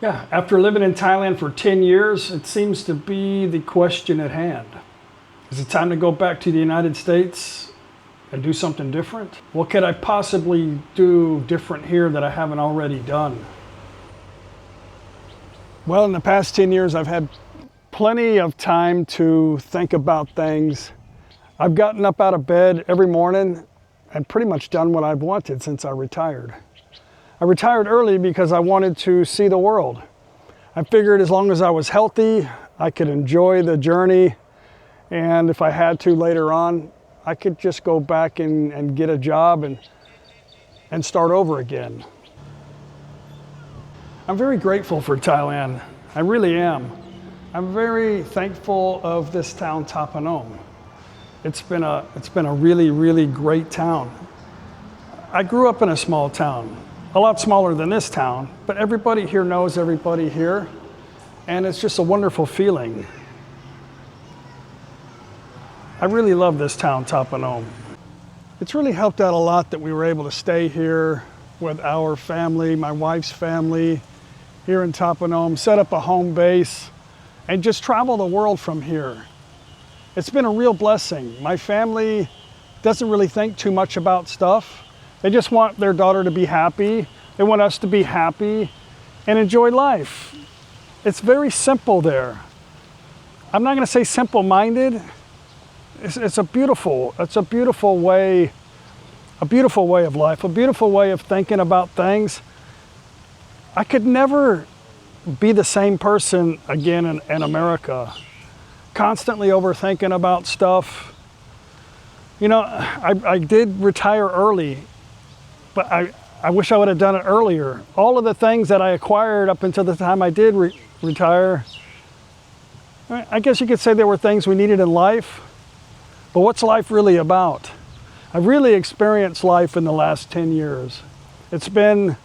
Yeah, after living in Thailand for 10 years, it seems to be the question at hand. Is it time to go back to the United States and do something different? What could I possibly do different here that I haven't already done? Well, in the past 10 years, I've had plenty of time to think about things. I've gotten up out of bed every morning and pretty much done what I've wanted since I retired. I retired early because I wanted to see the world. I figured as long as I was healthy, I could enjoy the journey, and if I had to later on, I could just go back and get a job and start over again. I'm very grateful for Thailand. I really am. I'm very thankful of this town, ThatPhanom. It's been a really, really great town. I grew up in a small town, a lot smaller than this town, but everybody here knows everybody here, and it's just a wonderful feeling. I really love this town, ThatPhanom. It's really helped out a lot that we were able to stay here with our family, my wife's family, here in ThatPhanom, set up a home base, and just travel the world from here. It's been a real blessing. My family doesn't really think too much about stuff. They just want their daughter to be happy. They want us to be happy and enjoy life. It's very simple there. I'm not going to say simple-minded. It's a beautiful way of life, a beautiful way of thinking about things. I could never be the same person again in America. Constantly overthinking about stuff. You know, I did retire early, but I wish I would have done it earlier. All of the things that I acquired up until the time I did retire, I guess you could say there were things we needed in life, but what's life really about? I've really experienced life in the last 10 years. It's been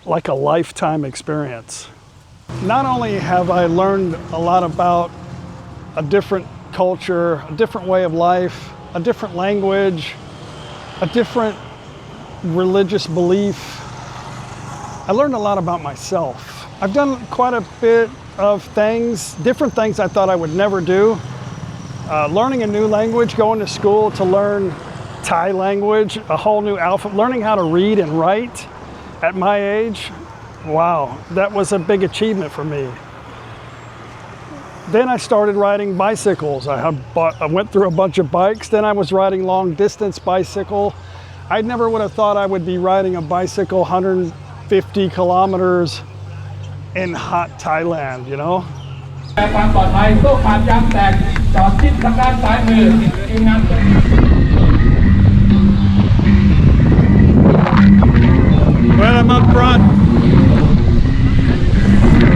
like a lifetime experience. Not only have I learned a lot about a different culture, a different way of life, a different language, a different religious belief, I learned a lot about myself. I've done quite a bit of things, different things I thought I would never do. Learning a new language, going to school to learn Thai language, a whole new alphabet, learning how to read and write at my age. Wow, that was a big achievement for me. Then I started riding bicycles. I went through a bunch of bikes. Then I was riding long distance bicycle. I never would have thought I would be riding a bicycle 150 kilometers in hot Thailand, you know? Well, I'm up front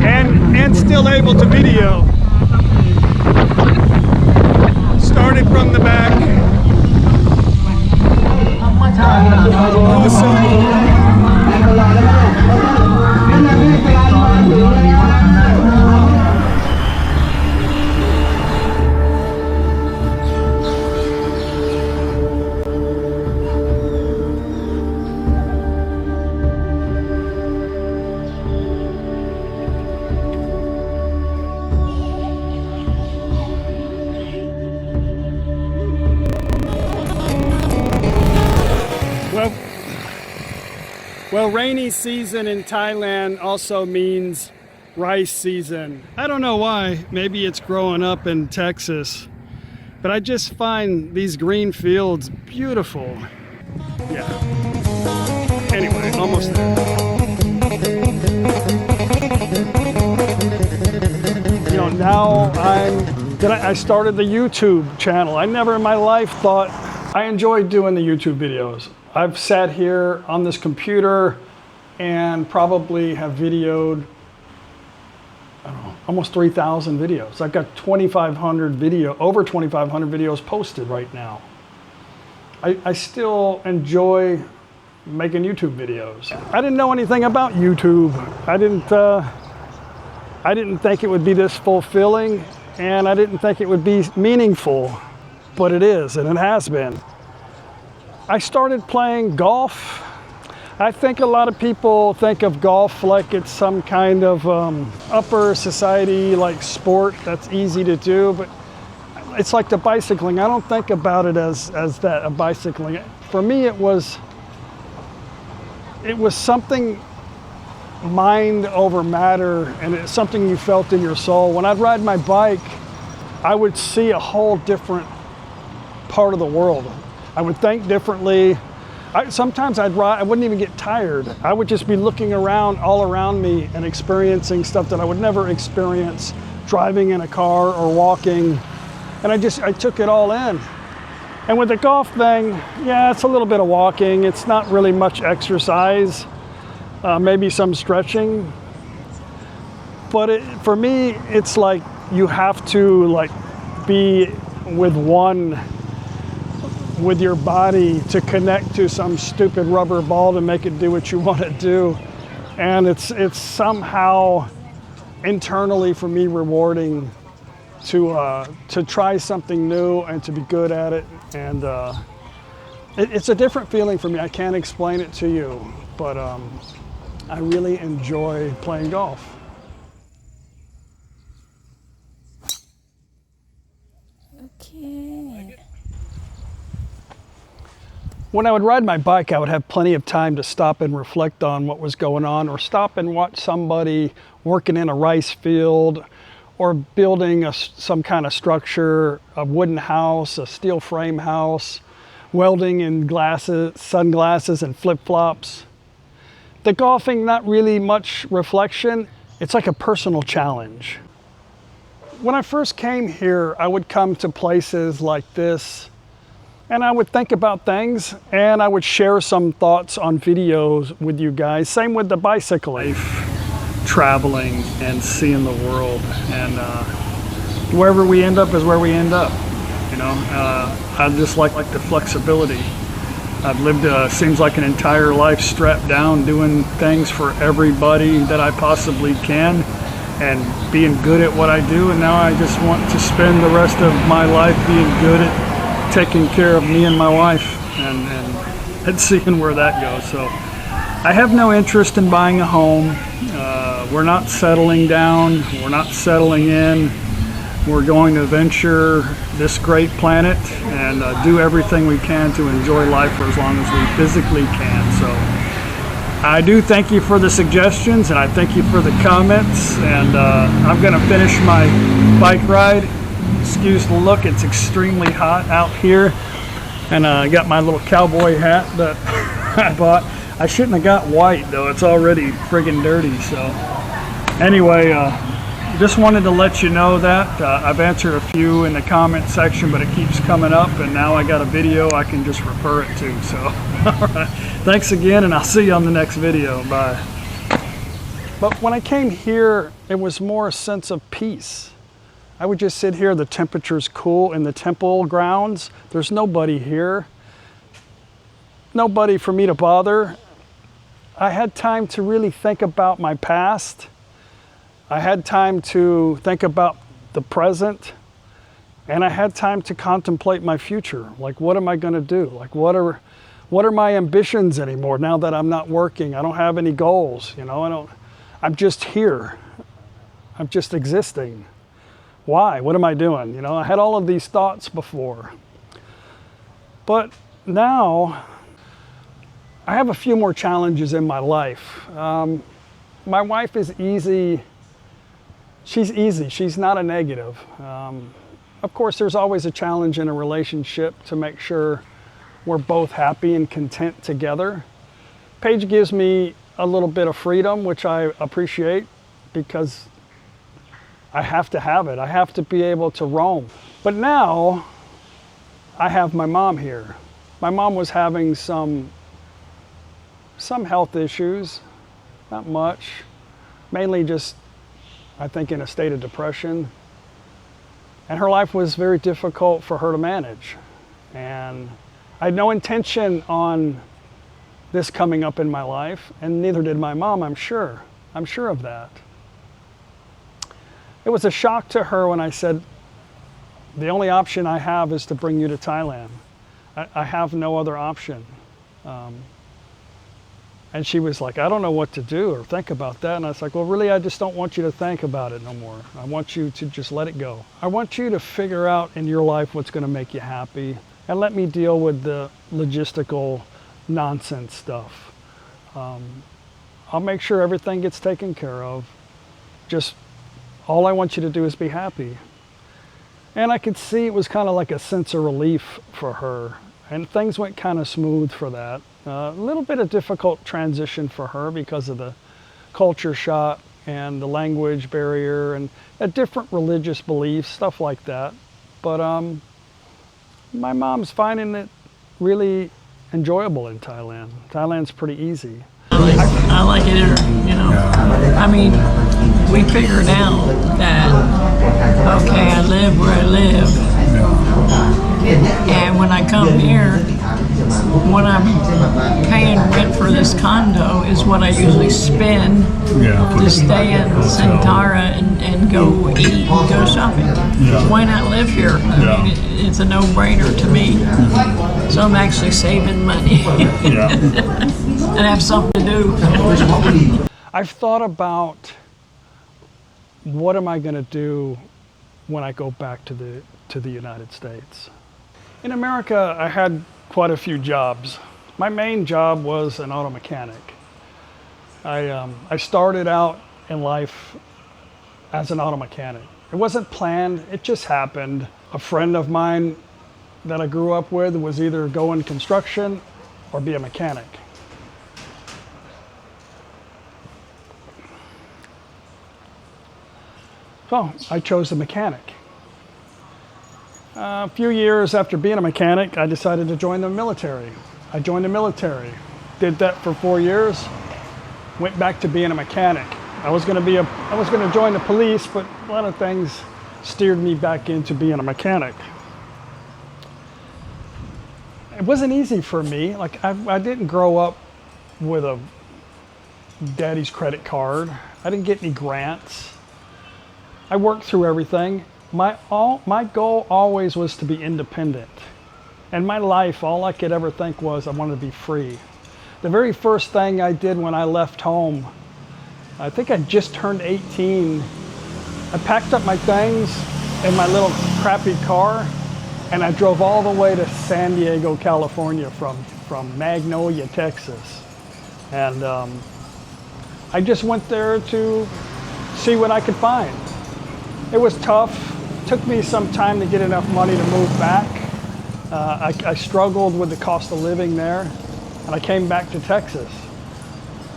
and still able to video. Started from the back. Well, rainy season in Thailand also means rice season. I don't know why, maybe it's growing up in Texas, but I just find these green fields beautiful. Yeah. Anyway, almost there. You know, now I started the YouTube channel. I never in my life thought I enjoyed doing the YouTube videos. I've sat here on this computer and probably have videoed, I don't know, almost 3,000 videos. I've got over 2,500 videos posted right now. I still enjoy making YouTube videos. I didn't know anything about YouTube. I didn't think it would be this fulfilling, and I didn't think it would be meaningful, but it is, and it has been. I started playing golf. I think a lot of people think of golf like it's some kind of upper society like sport that's easy to do, but it's like the bicycling. I don't think about it as that, a bicycling. For me, it was something mind over matter, and it's something you felt in your soul. When I'd ride my bike, I would see a whole different part of the world. I would think differently. Sometimes I'd ride, I wouldn't even get tired. I would just be looking around, all around me, and experiencing stuff that I would never experience driving in a car or walking. And I took it all in. And with the golf thing, yeah, it's a little bit of walking. It's not really much exercise, maybe some stretching. But for me, it's like you have to like be with your body to connect to some stupid rubber ball to make it do what you want to do. And it's somehow internally for me rewarding to try something new and to be good at it. And it's a different feeling for me. I can't explain it to you, but I really enjoy playing golf. Okay. When I would ride my bike, I would have plenty of time to stop and reflect on what was going on, or stop and watch somebody working in a rice field, or building some kind of structure, a wooden house, a steel frame house, welding in glasses, sunglasses and flip-flops. The golfing, not really much reflection. It's like a personal challenge. When I first came here, I would come to places like this, and I would think about things, and I would share some thoughts on videos with you guys. Same with the bicycling. Traveling and seeing the world, and wherever we end up is where we end up. You know, I just like the flexibility. I've lived, seems like an entire life strapped down, doing things for everybody that I possibly can, and being good at what I do. And now I just want to spend the rest of my life being good at taking care of me and my wife, and seeing where that goes. So I have no interest in buying a home. We're not settling down. We're not settling in. We're going to venture this great planet and do everything we can to enjoy life for as long as we physically can. So I do thank you for the suggestions, and I thank you for the comments. And I'm going to finish my bike ride. Excuse the look, it's extremely hot out here. And I got my little cowboy hat that I bought. I shouldn't have got white though, it's already friggin' dirty. So anyway, just wanted to let you know that I've answered a few in the comment section, but it keeps coming up, and now I got a video I can just refer it to. So all right, thanks again, and I'll see you on the next video. Bye. But when I came here, it was more a sense of peace. I would just sit here, the temperature's cool in the temple grounds. There's nobody here. Nobody for me to bother. I had time to really think about my past. I had time to think about the present. And I had time to contemplate my future. Like, what am I gonna do? Like, what are my ambitions anymore now that I'm not working? I don't have any goals, you know, I'm just here. I'm just existing. Why? What am I doing? You know, I had all of these thoughts before. But now, I have a few more challenges in my life. My wife is easy. She's easy. She's not a negative. Of course, there's always a challenge in a relationship to make sure we're both happy and content together. Paige gives me a little bit of freedom, which I appreciate, because I have to have it. I have to be able to roam. But now I have my mom here. My mom was having some health issues, not much, mainly just, I think, in a state of depression. And her life was very difficult for her to manage. And I had no intention on this coming up in my life, and neither did my mom, I'm sure. I'm sure of that. It was a shock to her when I said, the only option I have is to bring you to Thailand. I have no other option. And she was like, I don't know what to do or think about that. And I was like, well, really, I just don't want you to think about it no more. I want you to just let it go. I want you to figure out in your life what's going to make you happy, and let me deal with the logistical nonsense stuff. I'll make sure everything gets taken care of. Just all I want you to do is be happy. And I could see it was kind of like a sense of relief for her. And things went kind of smooth for that. A little bit of difficult transition for her because of the culture shock and the language barrier and a different religious beliefs, stuff like that. But my mom's finding it really enjoyable in Thailand. Thailand's pretty easy. I like it here, you know. I mean, we figured out that, okay, I live where I live. And when I come here, when I'm paying rent for this condo is what I usually spend to stay in Santara and go eat and go shopping. Why not live here? I mean, it's a no-brainer to me. So I'm actually saving money and have something to do. I've thought about what am I going to do when I go back to the United States. In America, I had quite a few jobs. My main job was an auto mechanic. I started out in life as an auto mechanic. It wasn't planned, it just happened. A friend of mine that I grew up with was either go in construction or be a mechanic. So I chose the mechanic. A few years after being a mechanic, I decided to join the military. I joined the military, did that for 4 years, went back to being a mechanic. I was going to join the police, but a lot of things steered me back into being a mechanic. It wasn't easy for me. Like I didn't grow up with a daddy's credit card. I didn't get any grants. I worked through everything. My goal always was to be independent. And my life, all I could ever think was I wanted to be free. The very first thing I did when I left home, I think I just turned 18. I packed up my things in my little crappy car and I drove all the way to San Diego, California from Magnolia, Texas. And I just went there to see what I could find. It was tough. Took me some time to get enough money to move back. I struggled with the cost of living there, and I came back to Texas.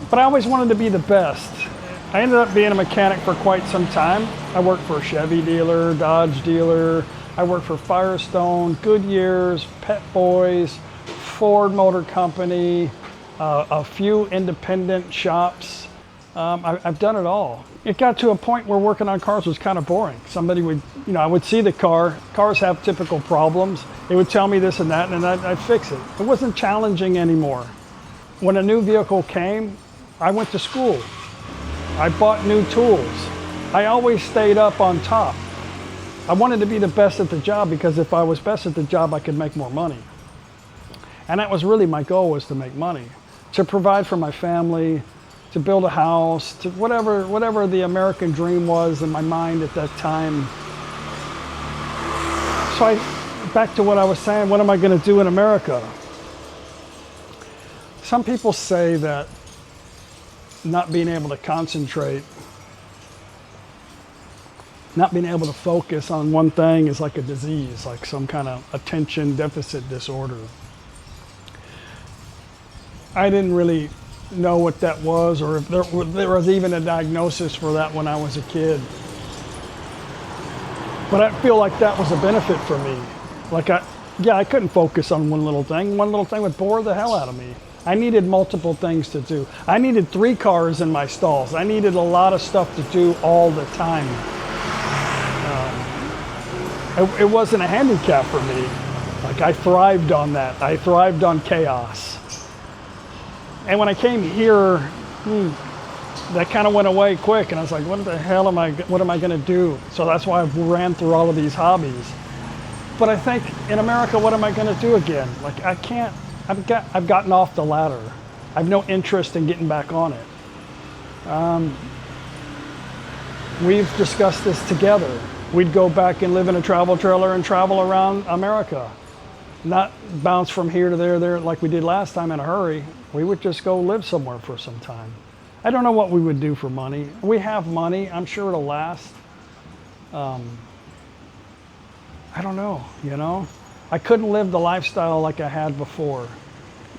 But I always wanted to be the best. I ended up being a mechanic for quite some time. I worked for a Chevy dealer, Dodge dealer. I worked for Firestone, Goodyear's, Pet Boys, Ford Motor Company, a few independent shops. I've done it all. It got to a point where working on cars was kind of boring. Somebody would, I would see the car. Cars have typical problems. They would tell me this and that, and I'd fix it. It wasn't challenging anymore. When a new vehicle came, I went to school. I bought new tools. I always stayed up on top. I wanted to be the best at the job because if I was best at the job, I could make more money. And that was really my goal, was to make money, to provide for my family, to build a house, to whatever the American dream was in my mind at that time. So back to what I was saying, what am I going to do in America? Some people say that not being able to concentrate, not being able to focus on one thing is like a disease, like some kind of attention deficit disorder. I didn't really know what that was, or if there was even a diagnosis for that when I was a kid. But I feel like that was a benefit for me. Like I couldn't focus on one little thing. One little thing would bore the hell out of me. I needed multiple things to do. I needed 3 cars in my stalls. I needed a lot of stuff to do all the time. It wasn't a handicap for me. Like I thrived on that. I thrived on chaos. And when I came here, that kind of went away quick, and I was like, what the hell what am I going to do? So that's why I ran through all of these hobbies. But I think in America, what am I going to do again? Like I've gotten off the ladder. I have no interest in getting back on it. We've discussed this together. We'd go back and live in a travel trailer and travel around America. Not bounce from here to there like we did last time in a hurry. We would just go live somewhere for some time. I don't know what we would do for money. We have money. I'm sure it'll last. I don't know, you know? I couldn't live the lifestyle like I had before.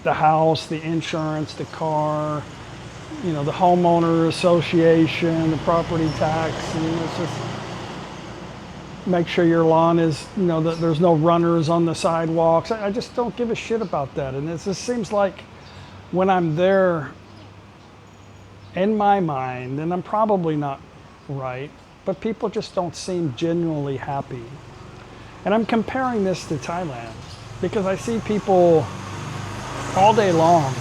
The house, the insurance, the car, you know, the homeowner association, the property tax. I mean, it's just make sure your lawn is, you know, that there's no runners on the sidewalks. I just don't give a shit about that. And it just seems like when I'm there, in my mind, and I'm probably not right, but people just don't seem genuinely happy. And I'm comparing this to Thailand because I see people all day long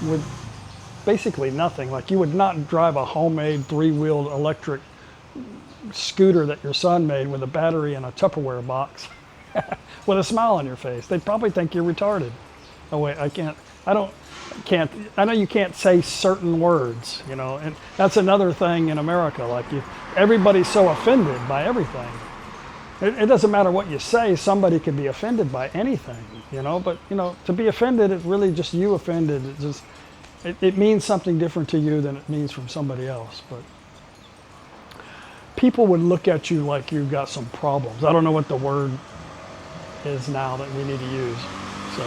with basically nothing. Like you would not drive a homemade 3-wheeled electric scooter that your son made with a battery and a Tupperware box with a smile on your face. They'd probably think you're retarded. Oh wait, I know you can't say certain words, you know, and that's another thing in America. Like everybody's so offended by everything. It doesn't matter what you say, somebody could be offended by anything, you know, but you know, to be offended, it's really just you offended. It means something different to you than it means from somebody else. But people would look at you like you've got some problems. I don't know what the word is now that we need to use. So,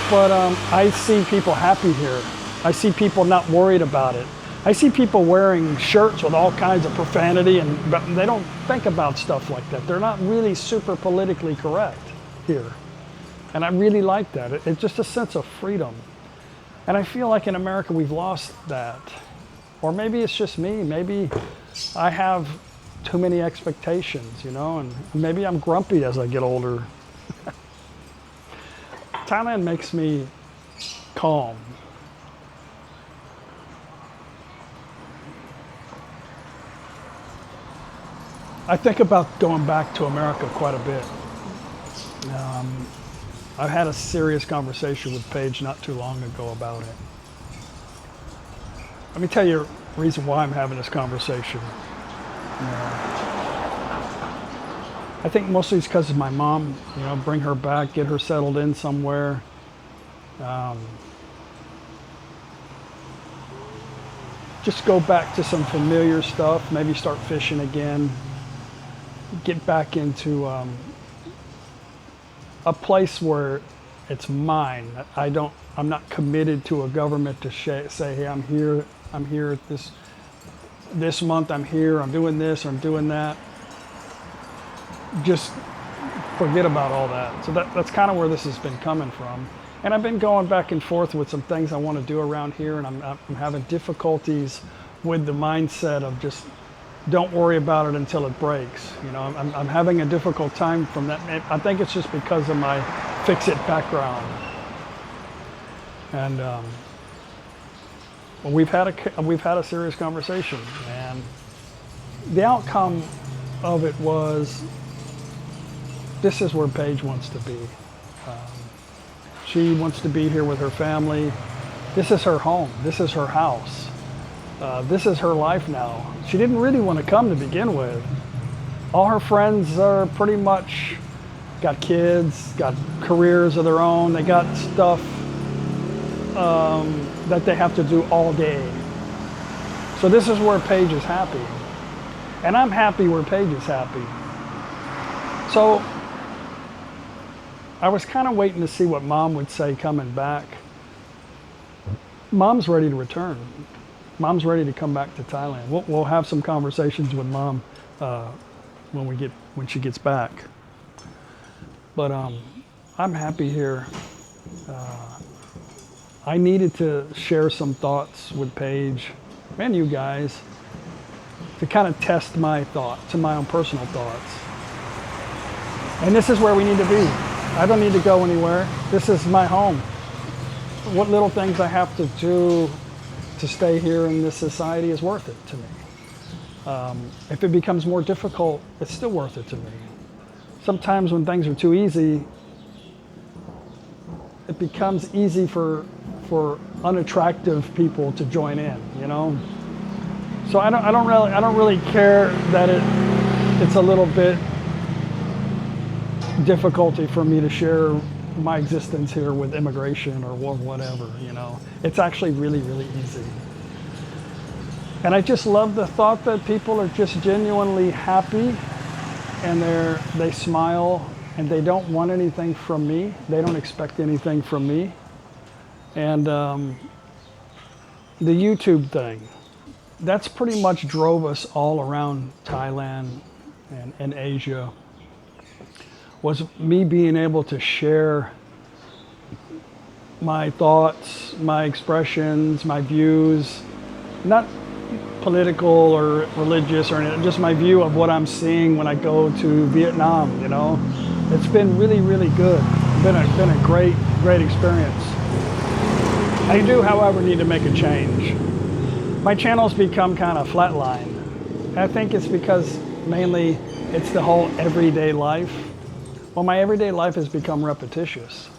but I see people happy here. I see people not worried about it. I see people wearing shirts with all kinds of profanity, but they don't think about stuff like that. They're not really super politically correct here. And I really like that. It's just a sense of freedom. And I feel like in America we've lost that. Or maybe it's just me. Maybe I have too many expectations, you know, and maybe I'm grumpy as I get older. Thailand makes me calm. I think about going back to America quite a bit. I had a serious conversation with Paige not too long ago about it. Let me tell you the reason why I'm having this conversation. I think mostly it's because of my mom, you know, bring her back, get her settled in somewhere. Just go back to some familiar stuff, maybe start fishing again. Get back into a place where it's mine. I'm not committed to a government to say, hey, I'm here at this month, I'm here, I'm doing this, I'm doing that. Just forget about all that. So that's kind of where this has been coming from. And I've been going back and forth with some things I want to do around here, and I'm having difficulties with the mindset of just don't worry about it until it breaks. You know, I'm having a difficult time from that. I think it's just because of my fix-it background. And we've had a serious conversation, and the outcome of it was this is where Paige wants to be. She wants to be here with her family. This is her home. This is her house. This is her life now. She didn't really want to come to begin with. All her friends are pretty much got kids, got careers of their own. They got stuff that they have to do all day. So this is where Paige is happy. And I'm happy where Paige is happy. So I was kind of waiting to see what Mom would say coming back. Mom's ready to return. Mom's ready to come back to Thailand. We'll have some conversations with Mom when she gets back. But I'm happy here. I needed to share some thoughts with Paige and you guys to kind of test my thoughts and my own personal thoughts. And this is where we need to be. I don't need to go anywhere. This is my home. What little things I have to do to stay here in this society is worth it to me. If it becomes more difficult, it's still worth it to me. Sometimes when things are too easy, it becomes easy for unattractive people to join in, you know. So I don't really care that it's a little bit difficulty for me to share my existence here with immigration or whatever, you know. It's actually really, really easy. And I just love the thought that people are just genuinely happy and they smile and they don't want anything from me. They don't expect anything from me. And the YouTube thing, that's pretty much drove us all around Thailand and Asia, was me being able to share my thoughts, my expressions, my views, not political or religious or anything, just my view of what I'm seeing when I go to Vietnam, you know. It's been really, really good. Been a great experience. I do, however, need to make a change. My channel's become kind of flatlined. I think it's because mainly it's the whole everyday life. Well, my everyday life has become repetitious.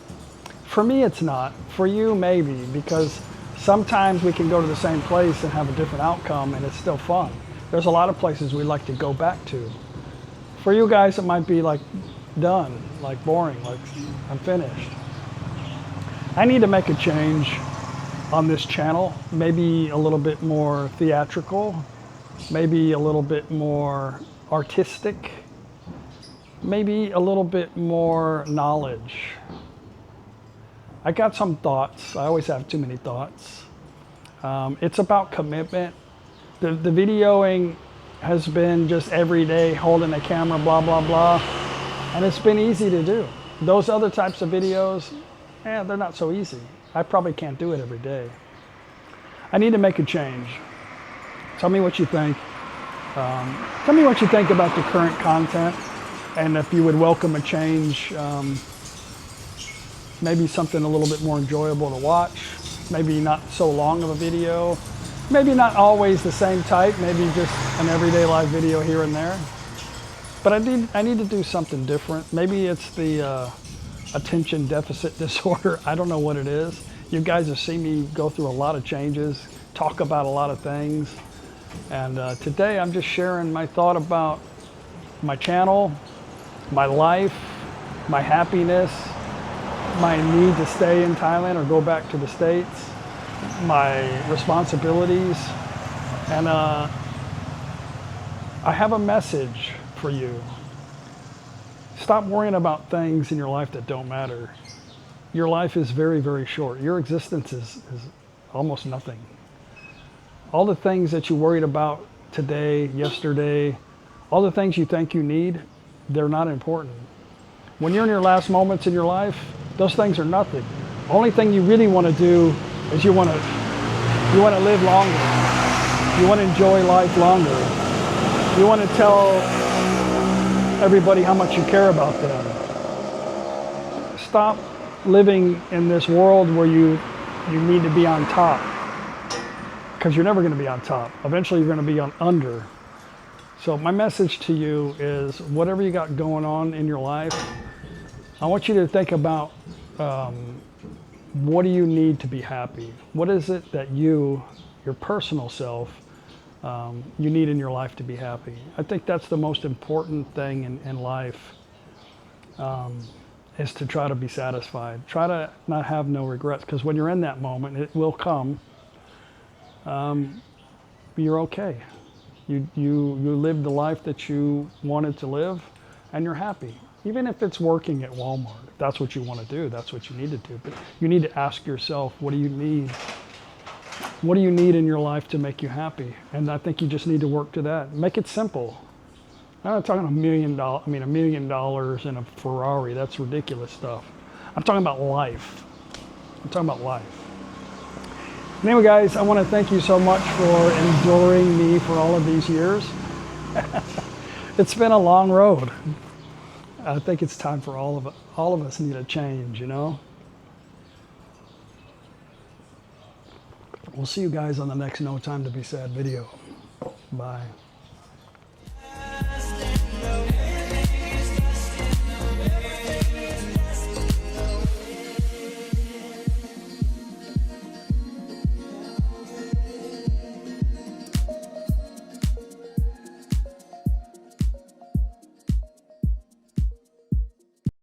For me, it's not. For you, maybe, because sometimes we can go to the same place and have a different outcome and it's still fun. There's a lot of places we like to go back to. For you guys, it might be like done, like boring, like I'm finished. I need to make a change on this channel, maybe a little bit more theatrical, maybe a little bit more artistic, maybe a little bit more knowledge. I got some thoughts. I always have too many thoughts. It's about commitment. The videoing has been just every day holding a camera, blah, blah, blah. And it's been easy to do. Those other types of videos, they're not so easy. I probably can't do it every day. I need to make a change. Tell me what you think. Tell me what you think about the current content and if you would welcome a change. Maybe something a little bit more enjoyable to watch. Maybe not so long of a video. Maybe not always the same type. Maybe just an everyday live video here and there. But I need to do something different. Maybe it's the attention deficit disorder. I don't know what it is. You guys have seen me go through a lot of changes, talk about a lot of things. And today I'm just sharing my thought about my channel, my life, my happiness, my need to stay in Thailand or go back to the States, my responsibilities. And I have a message for you. Stop worrying about things in your life that don't matter. Your life is very, very short. Your existence is almost nothing. All the things that you worried about today, yesterday, all the things you think you need, they're not important. When you're in your last moments in your life, those things are nothing. Only thing you really want to do is you want to live longer. You want to enjoy life longer. You want to tell everybody how much you care about them. Stop living in this world where you need to be on top, because you're never going to be on top. Eventually you're going to be on under. So my message to you is, whatever you got going on in your life, I want you to think about what do you need to be happy? What is it that your personal self, you need in your life to be happy? I think that's the most important thing in life, is to try to be satisfied. Try to not have no regrets, because when you're in that moment, it will come. You're okay. You lived the life that you wanted to live, and you're happy. Even if it's working at Walmart, if that's what you want to do, that's what you need to do. But you need to ask yourself, what do you need? What do you need in your life to make you happy? And I think you just need to work to that. Make it simple. I'm not talking $1 million, $1 million and a Ferrari. That's ridiculous stuff. I'm talking about life. I'm talking about life. Anyway, guys, I want to thank you so much for enduring me for all of these years. It's been a long road. I think it's time for all of us need a change, you know? We'll see you guys on the next No Time to Be Sad video. Bye.